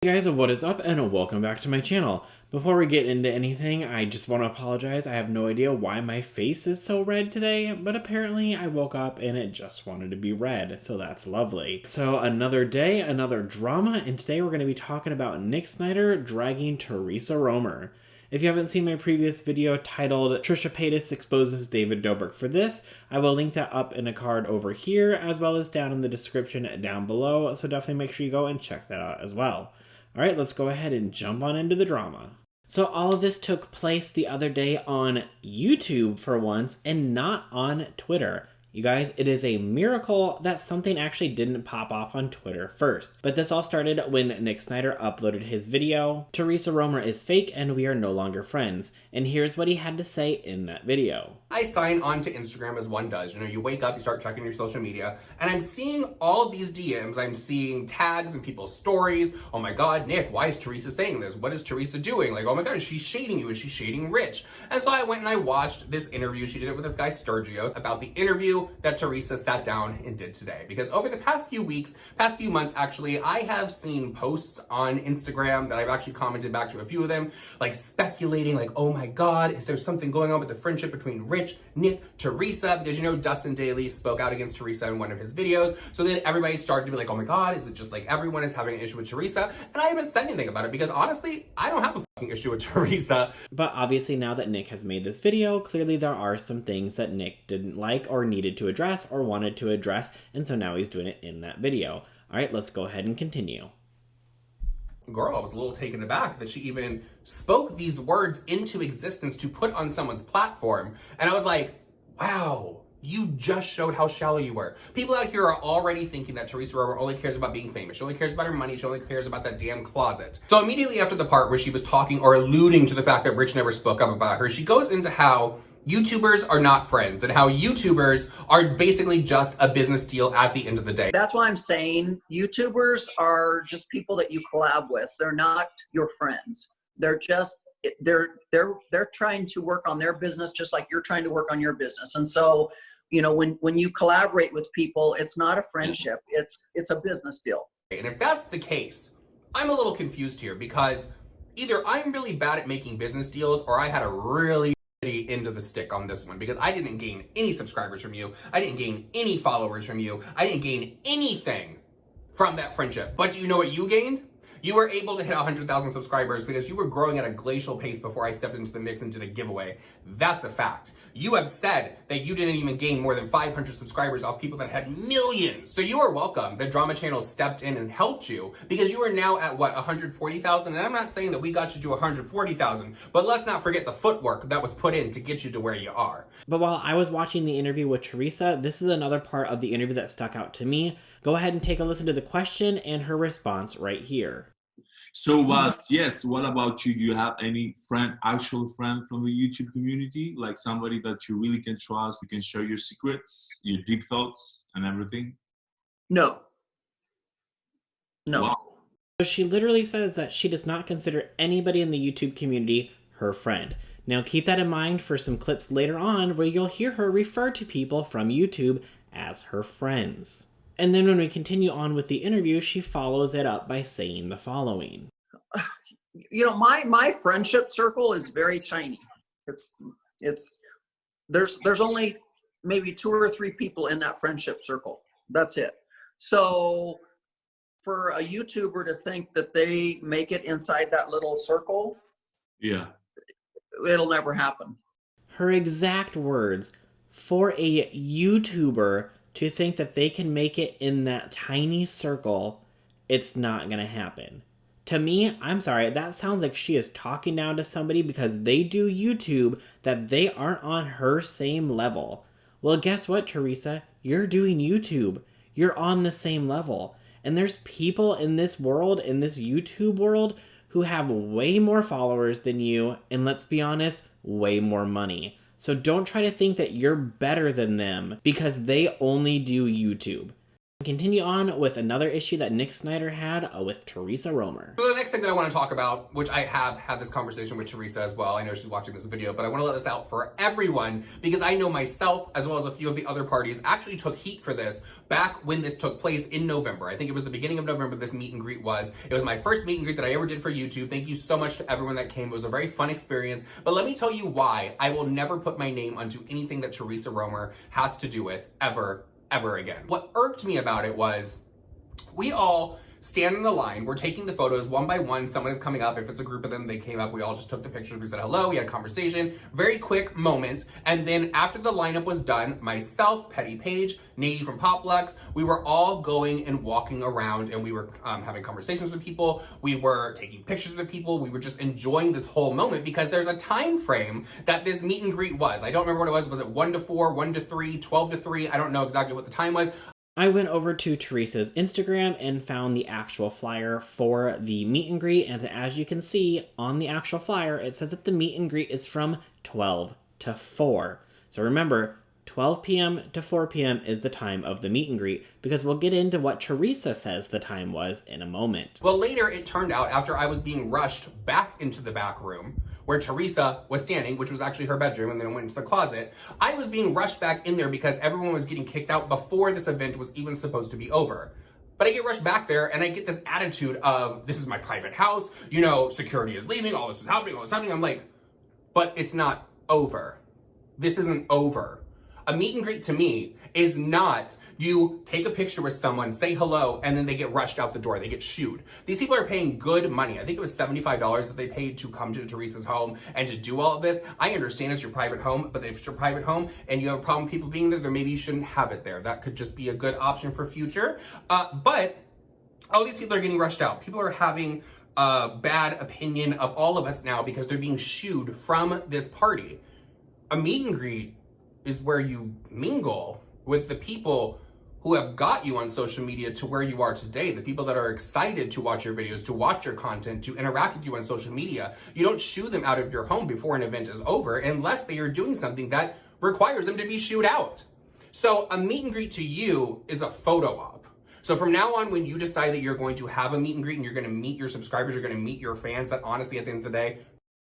Hey guys, what is up and welcome back to my channel. Before we get into anything, I just want to apologize. I have no idea why my face is so red today, but apparently I woke up and it just wanted to be red, so that's lovely. So another day, another drama, and today we're going to be talking about Nick Snider dragging Theresa Roemer. If you haven't seen my previous video titled Trisha Paytas exposes David Dobrik for this, I will link that up in a card over here as well as down in the description down below, so definitely make sure you go and check that out as well. Alright, let's go ahead and jump on into the drama. So all of this took place the other day on YouTube for once and not on Twitter. You guys, it is a miracle that something actually didn't pop off on Twitter first. But this all started when Nick Snider uploaded his video, Theresa Roemer is fake and we are no longer friends. And here's what he had to say in that video. I sign on to Instagram as one does. You know, you wake up, you start checking your social media, and I'm seeing all of these DMs. I'm seeing tags in people's stories. Oh my God, Nick, why is Teresa saying this? What is Teresa doing? Like, oh my God, is she shading you? Is she shading Rich? And so I went and I watched this interview. She did it with this guy, Sturgios, about the interview that Teresa sat down and did today. Because over the past few weeks, past few months, actually, I have seen posts on Instagram that I've actually commented back to a few of them, like speculating, like, oh my God, is there something going on with the friendship between Rich, Nick, Teresa? Because, you know, Dustin Daly spoke out against Teresa in one of his videos. So then everybody started to be like, oh my God, is it just like everyone is having an issue with Teresa? And I haven't said anything about it because honestly, I don't have a fucking issue with Teresa. But obviously now that Nick has made this video, clearly there are some things that Nick didn't like or needed to address or wanted to address, and so now he's doing it in that video. Alright, let's go ahead and continue. Girl, I was a little taken aback that she even spoke these words into existence to put on someone's platform. And I was like, wow, you just showed how shallow you were. People out here are already thinking that Theresa Roemer only cares about being famous. She only cares about her money. She only cares about that damn closet. So immediately after the part where she was talking or alluding to the fact that Rich never spoke up about her, she goes into how YouTubers are not friends and how YouTubers are basically just a business deal at the end of the day. That's why I'm saying YouTubers are just people that you collab with. They're not your friends. They're just, they're trying to work on their business just like you're trying to work on your business. And so, you know, when you collaborate with people, it's not a friendship. It's a business deal. And if that's the case, I'm a little confused here because either I'm really bad at making business deals or I had a really into the stick on this one because I didn't gain any subscribers from you. I didn't gain any followers from you. I didn't gain anything from that friendship. But do you know what you gained? You were able to hit 100,000 subscribers because you were growing at a glacial pace before I stepped into the mix and did a giveaway. That's a fact. You have said that you didn't even gain more than 500 subscribers off people that had millions. So you are welcome. The drama channel stepped in and helped you because you are now at what, 140,000? And I'm not saying that we got you to 140,000, but let's not forget the footwork that was put in to get you to where you are. But while I was watching the interview with Teresa, this is another part of the interview that stuck out to me. Go ahead and take a listen to the question and her response right here. So, yes, what about you? Do you have any actual friend from the YouTube community? Like somebody that you really can trust, you can share your secrets, your deep thoughts and everything? No. No. Wow. So she literally says that she does not consider anybody in the YouTube community her friend. Now keep that in mind for some clips later on where you'll hear her refer to people from YouTube as her friends. And then when we continue on with the interview, she follows it up by saying the following. You know, my friendship circle is very tiny. There's only maybe 2 or 3 people in that friendship circle. That's it. So for a YouTuber to think that they make it inside that little circle, yeah, it'll never happen. Her exact words, for a YouTuber to think that they can make it in that tiny circle, it's not gonna happen. To me, I'm sorry, that sounds like she is talking down to somebody because they do YouTube that they aren't on her same level. Well, guess what, Teresa? You're doing YouTube. You're on the same level. And there's people in this world, in this YouTube world, who have way more followers than you, and let's be honest, way more money. So don't try to think that you're better than them because they only do YouTube. Continue on with another issue that Nick Snider had with Theresa Roemer. So the next thing that I want to talk about, which I have had this conversation with Teresa as well, I know she's watching this video, but I want to let this out for everyone because I know myself, as well as a few of the other parties, actually took heat for this back when this took place in November. I think it was the beginning of November this meet and greet was. It was my first meet and greet that I ever did for YouTube. Thank you so much to everyone that came. It was a very fun experience, but let me tell you why I will never put my name onto anything that Theresa Roemer has to do with ever again. What irked me about it was we all stand in the line, we're taking the photos one by one, someone is coming up, if it's a group of them, they came up, we all just took the pictures, we said hello, we had a conversation, very quick moment, and then after the lineup was done, myself, Petty Page, Nady from Poplux, we were all going and walking around and we were having conversations with people, we were taking pictures with people, we were just enjoying this whole moment because there's a time frame that this meet and greet was. I don't remember what it was it 1 to 4, 1 to 3, 12 to 3, I don't know exactly what the time was. I went over to Teresa's Instagram and found the actual flyer for the meet and greet, and as you can see on the actual flyer, it says that the meet and greet is from 12 to 4. So remember, 12 p.m. to 4 p.m. is the time of the meet and greet, because we'll get into what Teresa says the time was in a moment. Well, later it turned out, after I was being rushed back into the back room, where Teresa was standing, which was actually her bedroom, and then went into the closet, I was being rushed back in there because everyone was getting kicked out before this event was even supposed to be over. But I get rushed back there, and I get this attitude of, this is my private house, you know, security is leaving, all this is happening, all this is happening. I'm like, but it's not over. This isn't over. A meet and greet to me is not you take a picture with someone, say hello, and then they get rushed out the door. They get shooed. These people are paying good money. I think it was $75 that they paid to come to Teresa's home and to do all of this. I understand it's your private home, but if it's your private home and you have a problem with people being there, then maybe you shouldn't have it there. That could just be a good option for future. But all these people are getting rushed out. People are having a bad opinion of all of us now because they're being shooed from this party. A meet and greet is where you mingle with the people who have got you on social media to where you are today, the people that are excited to watch your videos, to watch your content, to interact with you on social media. You don't shoo them out of your home before an event is over unless they are doing something that requires them to be shooed out. So a meet and greet to you is a photo op. So from now on, when you decide that you're going to have a meet and greet and you're going to meet your subscribers, you're going to meet your fans, that honestly, at the end of the day,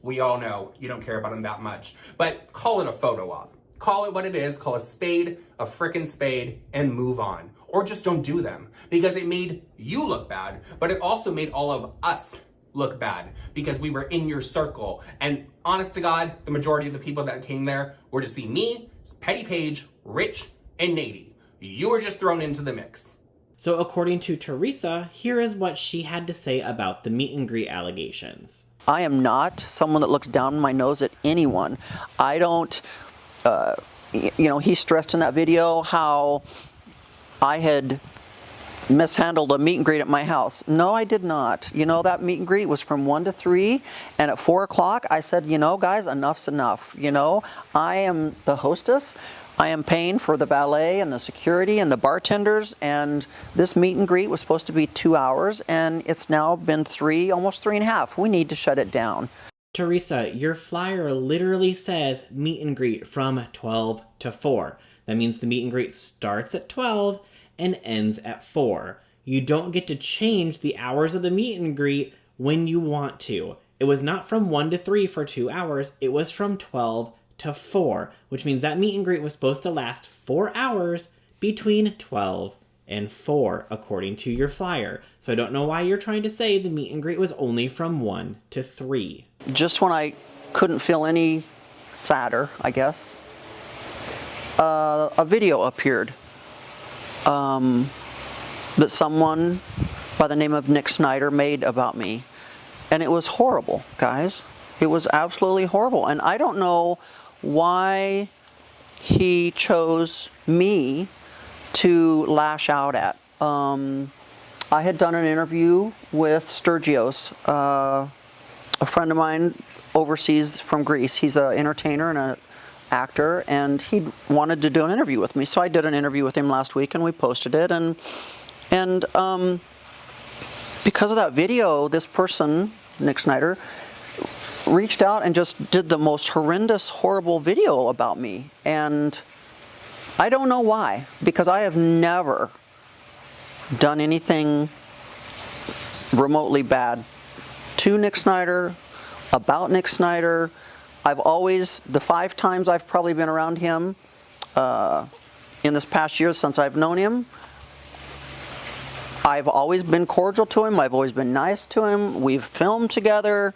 we all know you don't care about them that much. But call it a photo op. Call it what it is, call a spade a frickin' spade, and move on. Or just don't do them, because it made you look bad, but it also made all of us look bad, because we were in your circle. And honest to God, the majority of the people that came there were to see me, Petty Page, Rich, and Nady. You were just thrown into the mix. So according to Teresa, here is what she had to say about the meet and greet allegations. I am not someone that looks down my nose at anyone. I don't... you know, he stressed in that video how I had mishandled a meet and greet at my house. No, I did not. You know, that meet and greet was from 1 to 3, and at 4 o'clock, I said, you know, guys, enough's enough. You know, I am the hostess. I am paying for the valet and the security and the bartenders, and this meet and greet was supposed to be 2 hours, and it's now been 3, almost 3.5. We need to shut it down. Teresa, your flyer literally says meet and greet from 12 to 4. That means the meet and greet starts at 12 and ends at 4. You don't get to change the hours of the meet and greet when you want to. It was not from 1 to 3 for 2 hours. It was from 12 to 4, which means that meet and greet was supposed to last 4 hours between 12 and 4, according to your flyer. So I don't know why you're trying to say the meet and greet was only from 1 to 3. Just when I couldn't feel any sadder, I guess, a video appeared that someone by the name of Nick Snider made about me. And it was horrible, guys. It was absolutely horrible. And I don't know why he chose me to lash out at. I had done an interview with Sturgios, a friend of mine overseas from Greece. He's an entertainer and an actor, and he wanted to do an interview with me. So I did an interview with him last week, and we posted it. And because of that video, this person, Nick Snider, reached out and just did the most horrendous, horrible video about me. And I don't know why, because I have never done anything remotely bad to Nick Snider, about Nick Snider. I've always, the 5 times I've probably been around him in this past year since I've known him, I've always been cordial to him. I've always been nice to him. We've filmed together.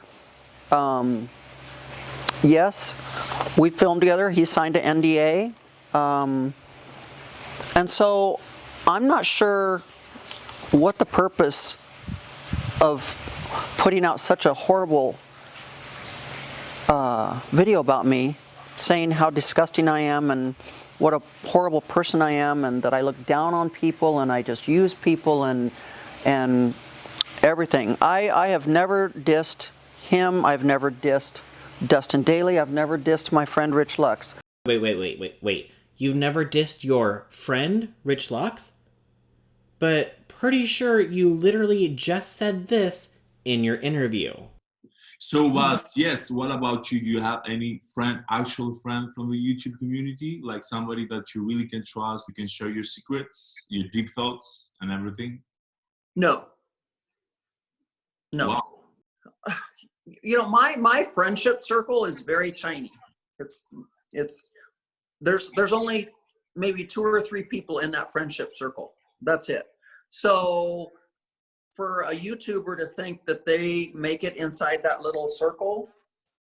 Yes, we filmed together. He signed an NDA. And so I'm not sure what the purpose of putting out such a horrible video about me, saying how disgusting I am and what a horrible person I am, and that I look down on people and I just use people and everything. I have never dissed him. I've never dissed Dustin Daly. I've never dissed my friend Rich Lux. Wait. You've never dissed your friend Rich Lux? But pretty sure you literally just said this in your interview. So, yes, what about you? Do you have any actual friend from the YouTube community? Like somebody that you really can trust, you can share your secrets, your deep thoughts and everything? No. Wow. You know, my friendship circle is very tiny. There's only maybe 2 or 3 people in that friendship circle. That's it. So for a YouTuber to think that they make it inside that little circle,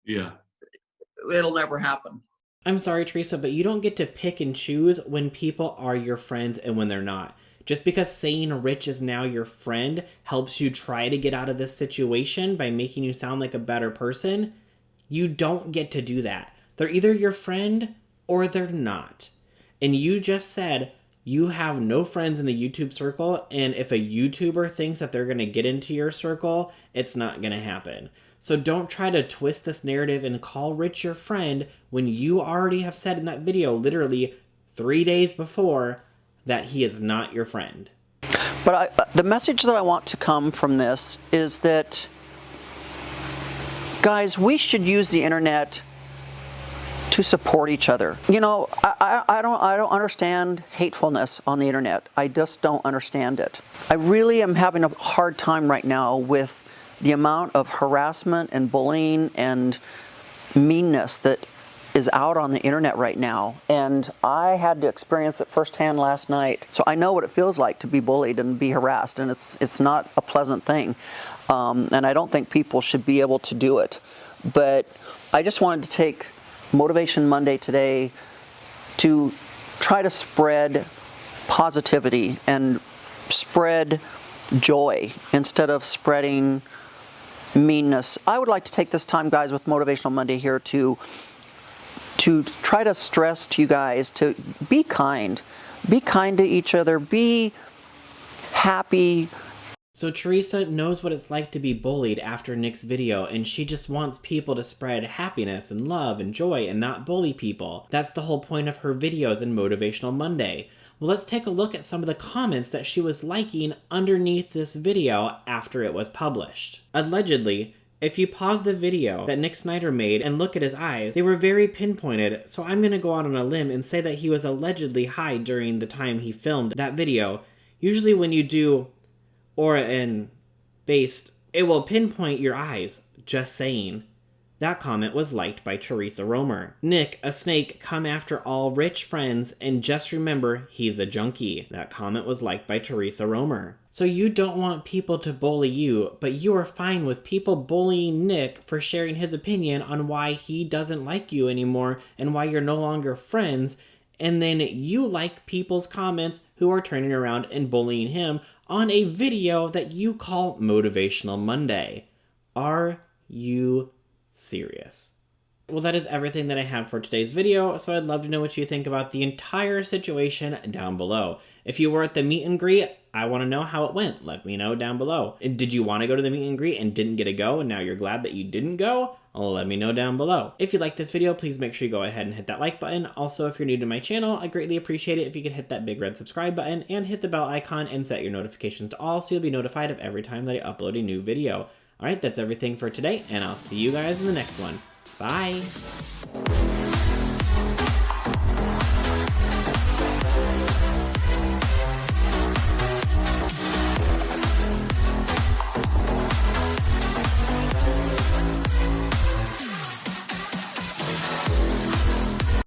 yeah, it'll never happen. I'm sorry, Teresa, but you don't get to pick and choose when people are your friends and when they're not. Just because saying Rich is now your friend helps you try to get out of this situation by making you sound like a better person, you don't get to do that. They're either your friend or they're not. And you just said you have no friends in the YouTube circle, and if a YouTuber thinks that they're going to get into your circle, it's not going to happen. So don't try to twist this narrative and call Rich your friend when you already have said in that video, literally 3 days before, that he is not your friend. But the message that I want to come from this is that, guys, we should use the internet to support each other. You know, I don't understand hatefulness on the internet. I just don't understand it. I really am having a hard time right now with the amount of harassment and bullying and meanness that is out on the internet right now. And I had to experience it firsthand last night. So I know what it feels like to be bullied and be harassed, and it's not a pleasant thing. And I don't think people should be able to do it. But I just wanted to take Motivation Monday today to try to spread positivity and spread joy instead of spreading meanness. I would like to take this time, guys, with Motivational Monday here to try to stress to you guys to be kind to each other, be happy. So Teresa knows what it's like to be bullied after Nick's video, and she just wants people to spread happiness and love and joy and not bully people. That's the whole point of her videos in Motivational Monday. Well, let's take a look at some of the comments that she was liking underneath this video after it was published. Allegedly, if you pause the video that Nick Snider made and look at his eyes, they were very pinpointed, so I'm gonna go out on a limb and say that he was allegedly high during the time he filmed that video. Usually when you do aura and based, it will pinpoint your eyes, just saying. That comment was liked by Theresa Roemer. Nick, a snake, come after all rich friends, and just remember, he's a junkie. That comment was liked by Theresa Roemer. So you don't want people to bully you, but you are fine with people bullying Nick for sharing his opinion on why he doesn't like you anymore and why you're no longer friends, and then you like people's comments who are turning around and bullying him on a video that you call Motivational Monday. Are you serious? Well, that is everything that I have for today's video, so I'd love to know what you think about the entire situation down below. If you were at the meet and greet, I want to know how it went. Let me know down below. And did you want to go to the meet and greet and didn't get to go, and now you're glad that you didn't go? Let me know down below. If you like this video, please make sure you go ahead and hit that like button. Also, if you're new to my channel, I greatly appreciate it if you could hit that big red subscribe button and hit the bell icon and set your notifications to all so you'll be notified of every time that I upload a new video. Alright, that's everything for today, and I'll see you guys in the next one. Bye!